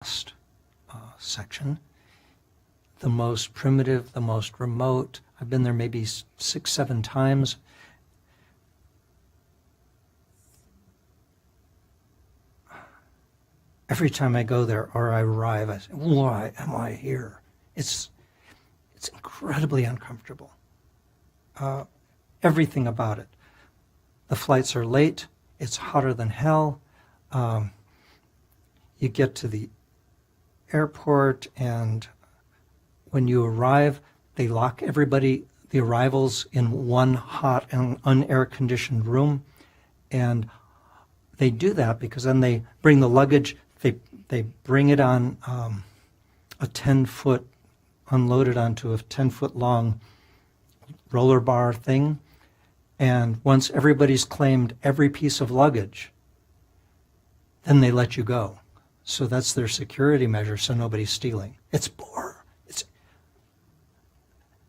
last section, the most primitive, the most remote. I've been there maybe 6, 7 times. Every time I go there or I arrive, I say, why am I here? It's incredibly uncomfortable. Everything about it. The flights are late. It's hotter than hell. You get to the airport, and when you arrive, they lock everybody, the arrivals, in one hot and unair-conditioned room. And they do that because then they bring the luggage, they bring it on a 10-foot, unloaded onto a 10-foot long roller bar thing. And once everybody's claimed every piece of luggage, then they let you go. So that's their security measure, so nobody's stealing. It's poor.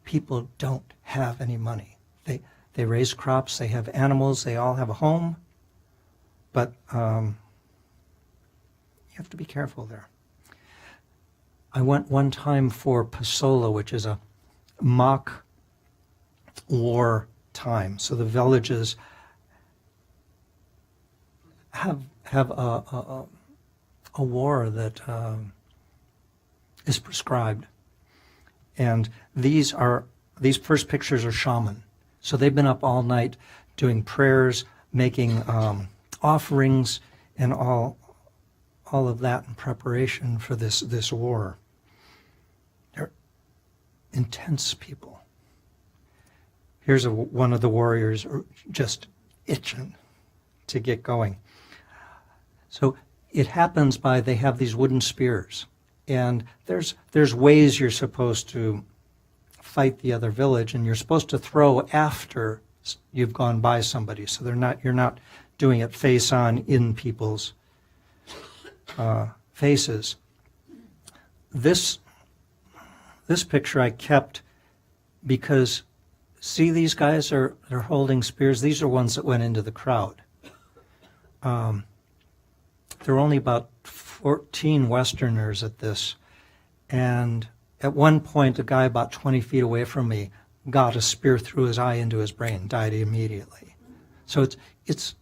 People don't have any money. They raise crops, they have animals, they all have a home, but you have to be careful there. I went one time for Pasola, which is a mock war time. So the villages have a war that is prescribed. And these first pictures are shaman. So they've been up all night doing prayers, making offerings, and all of that in preparation for this war. They're intense people. Here's one of the warriors just itching to get going. So it happens by, they have these wooden spears, and there's ways you're supposed to fight the other village, and you're supposed to throw after you've gone by somebody, so you're not doing it face on in people's faces. This picture I kept because, see, these guys are holding spears. These are ones that went into the crowd. There were only about 14 Westerners at this, and at one point, a guy about 20 feet away from me got a spear through his eye into his brain, died immediately. So it's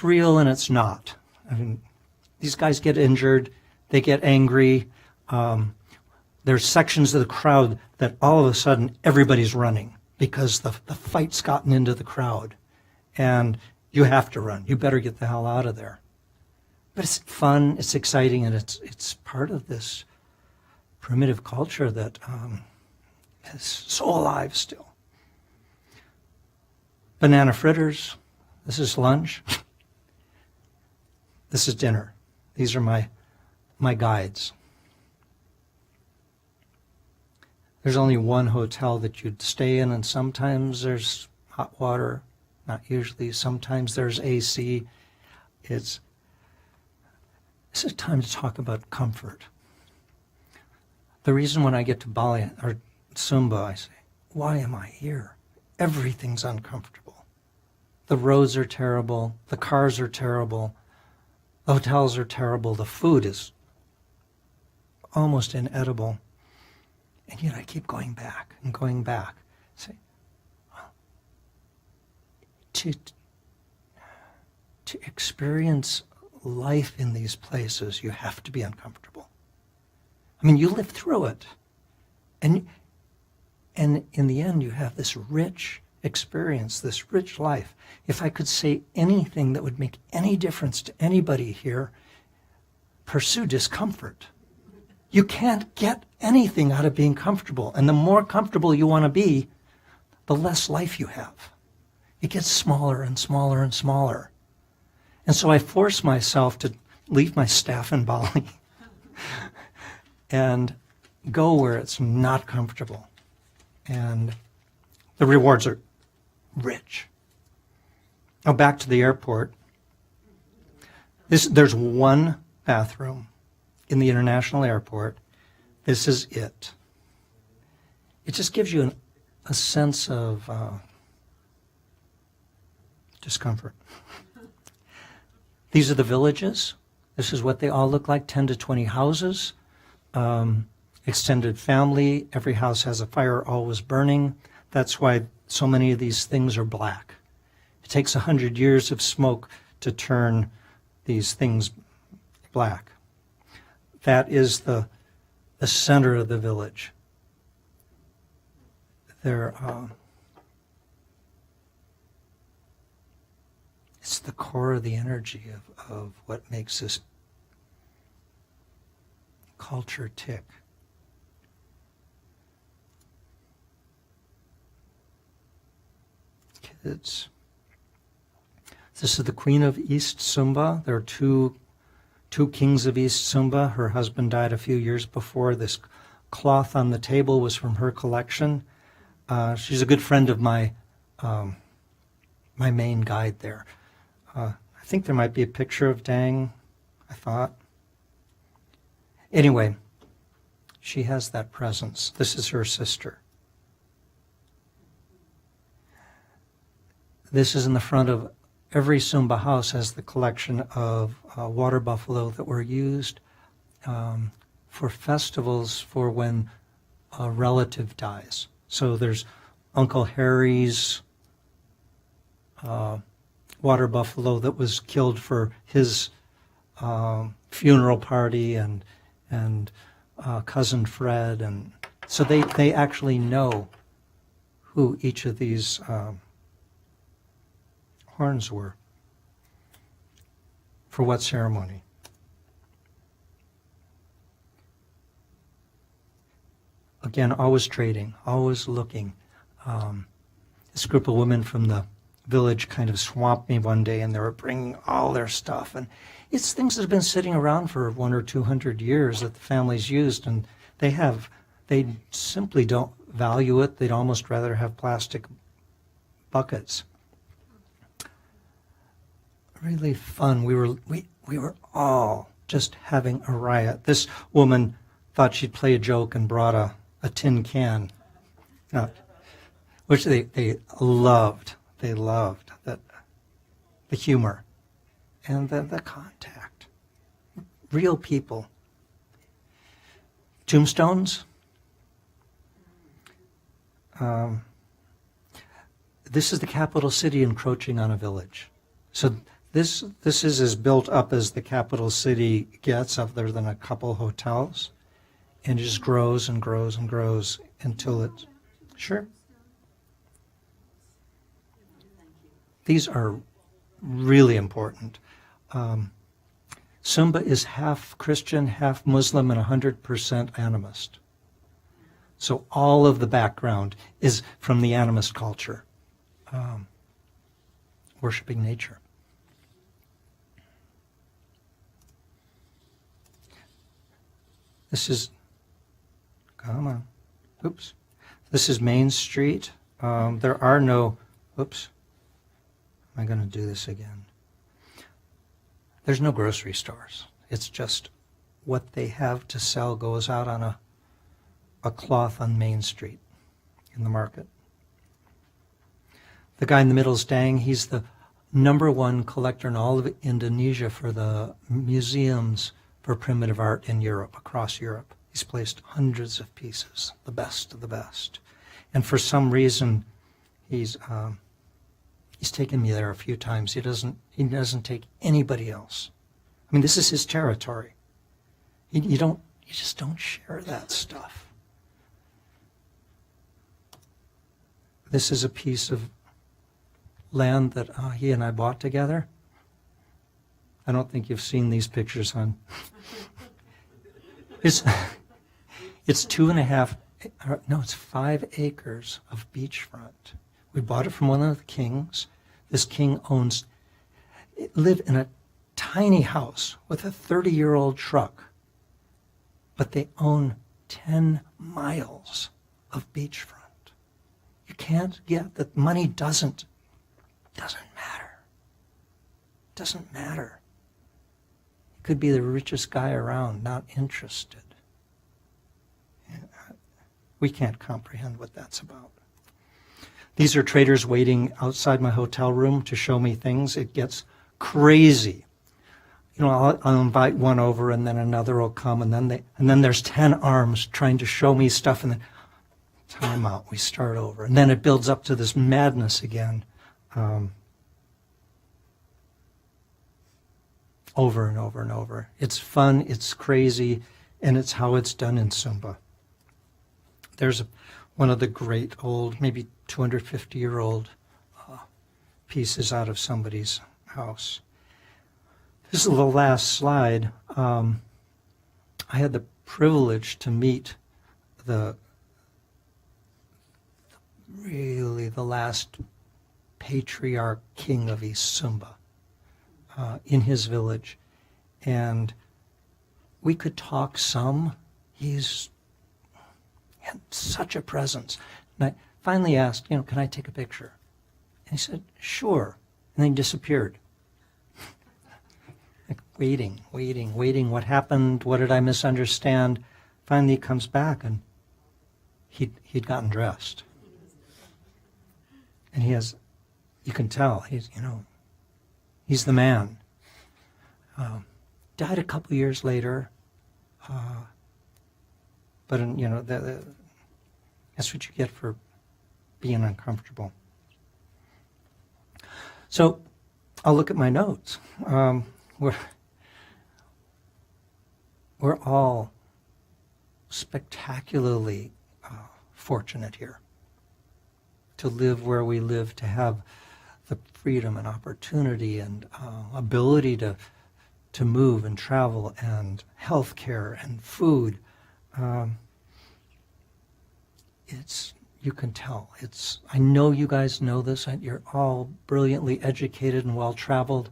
real and it's not. I mean, these guys get injured, they get angry. There's sections of the crowd that all of a sudden everybody's running because the fight's gotten into the crowd, and you have to run. You better get the hell out of there. But it's fun, it's exciting, and it's part of this primitive culture that is so alive still. Banana fritters. This is lunch. This is dinner. These are my guides. There's only one hotel that you'd stay in, and sometimes there's hot water, not usually. Sometimes there's AC. This is time to talk about comfort. The reason when I get to Bali or Sumba, I say, why am I here? Everything's uncomfortable. The roads are terrible. The cars are terrible. The hotels are terrible. The food is almost inedible. And yet I keep going back and going back. Say, well, to experience life in these places, you have to be uncomfortable. I mean, you live through it. And in the end, you have this rich experience, this rich life. If I could say anything that would make any difference to anybody here, pursue discomfort. You can't get anything out of being comfortable. And the more comfortable you want to be, the less life you have. It gets smaller and smaller and smaller. And so I force myself to leave my staff in Bali and go where it's not comfortable. And the rewards are rich. Now back to the airport. There's one bathroom in the international airport. This is it. It just gives you a sense of discomfort. These are the villages. This is what they all look like, 10 to 20 houses, extended family. Every house has a fire always burning. That's why so many of these things are black. It takes 100 years of smoke to turn these things black. That is the center of the village. It's the core of the energy of what makes this culture tick. Kids. This is the Queen of East Sumba. There are two kings of East Sumba. Her husband died a few years before. This cloth on the table was from her collection. She's a good friend of my main guide there. I think there might be a picture of Dang, I thought. Anyway, she has that presence. This is her sister. This is in the front of every Sumba house, has the collection of water buffalo that were used for festivals for when a relative dies. So there's Uncle Harry's water buffalo that was killed for his funeral party, and cousin Fred, and so they actually know who each of these horns were for what ceremony. Again, always trading, always looking. This group of women from the village kind of swamped me one day, and they were bringing all their stuff, and it's things that have been sitting around for 100 or 200 years that the families used, and they simply don't value it. They'd almost rather have plastic buckets. Really fun. We were all just having a riot. This woman thought she'd play a joke and brought a tin can, which they loved. They loved that, the humor and the contact. Real people. Tombstones. This is the capital city encroaching on a village. So this is as built up as the capital city gets, other than a couple hotels, and it just grows and grows and grows until it's... Sure. These are really important. Sumba is half Christian, half Muslim, and 100% animist. So all of the background is from the animist culture, worshiping nature. This is, come on, oops. This is Main Street. There are no, oops. Am I going to do this again? There's no grocery stores. It's just what they have to sell goes out on a cloth on Main Street in the market. The guy in the middle is Dang. He's the #1 collector in all of Indonesia for the museums for primitive art in Europe, across Europe. He's placed hundreds of pieces, the best of the best. And for some reason, he's taken me there a few times. He doesn't take anybody else. I mean, this is his territory. You just don't share that stuff. This is a piece of land that he and I bought together. I don't think you've seen these pictures, hon. It's 5 acres of beachfront. We bought it from one of the kings. This king lived in a tiny house with a 30-year-old truck, but they own 10 miles of beachfront. You can't get that. Money doesn't matter. Doesn't matter. He could be the richest guy around, not interested. We can't comprehend what that's about. These are traders waiting outside my hotel room to show me things. It gets crazy. I'll invite one over, and then another will come, and then there's 10 arms trying to show me stuff, and then time out, we start over. And then it builds up to this madness again, over and over and over. It's fun, it's crazy, and it's how it's done in Sumba. There's one of the great old, maybe 250-year-old pieces out of somebody's house. This is the last slide. I had the privilege to meet the last patriarch king of East Sumba in his village. And we could talk some. He had such a presence. And I finally asked, can I take a picture? And he said, sure. And then he disappeared. Like waiting. What happened? What did I misunderstand? Finally he comes back, and he'd gotten dressed. And you can tell, he's the man. Died a couple years later. But that's what you get for being uncomfortable. So I'll look at my notes. We're all spectacularly fortunate here to live where we live, to have the freedom and opportunity and ability to move and travel, and health care and food. You can tell. I know you guys know this. You're all brilliantly educated and well-traveled.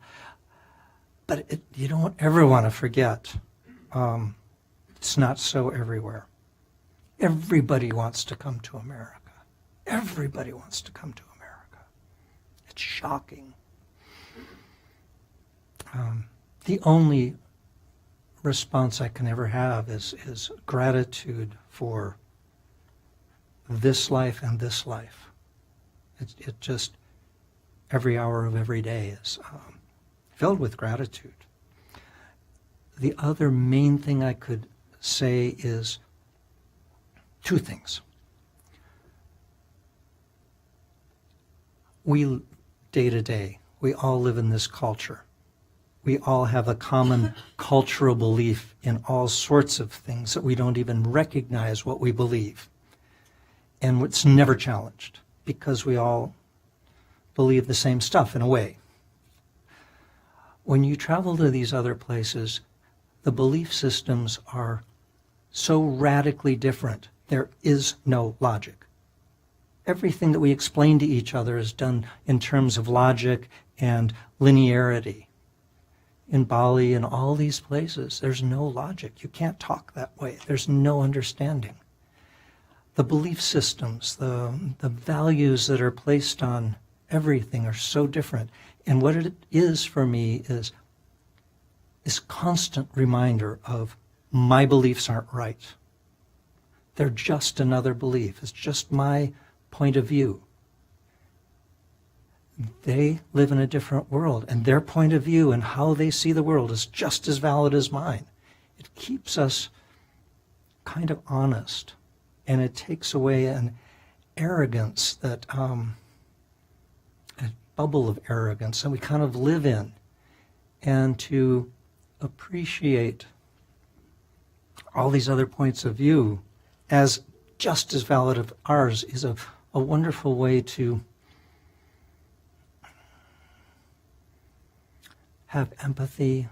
But you don't ever want to forget. It's not so everywhere. Everybody wants to come to America. Everybody wants to come to America. It's shocking. The only response I can ever have is gratitude for this life and this life. It just, every hour of every day is filled with gratitude. The other main thing I could say is two things. We, day to day, we all live in this culture. We all have a common cultural belief in all sorts of things that we don't even recognize what we believe. And it's never challenged because we all believe the same stuff in a way. When you travel to these other places, the belief systems are so radically different. There is no logic. Everything that we explain to each other is done in terms of logic and linearity. In Bali and all these places, there's no logic. You can't talk that way. There's no understanding. The belief systems, the values that are placed on everything are so different. And what it is for me is this constant reminder of my beliefs aren't right. They're just another belief. It's just my point of view. They live in a different world, and their point of view and how they see the world is just as valid as mine. It keeps us kind of honest, and it takes away an arrogance that, a bubble of arrogance that we kind of live in, and to appreciate all these other points of view as just as valid as ours is a wonderful way to have empathy,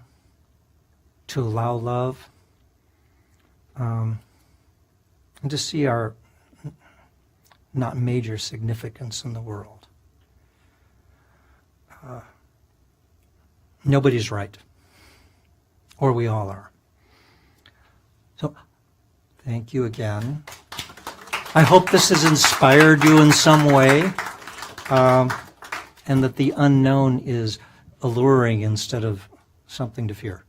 to allow love, and to see our not major significance in the world. Nobody's right, or we all are. So, thank you again. I hope this has inspired you in some way, and that the unknown is alluring instead of something to fear.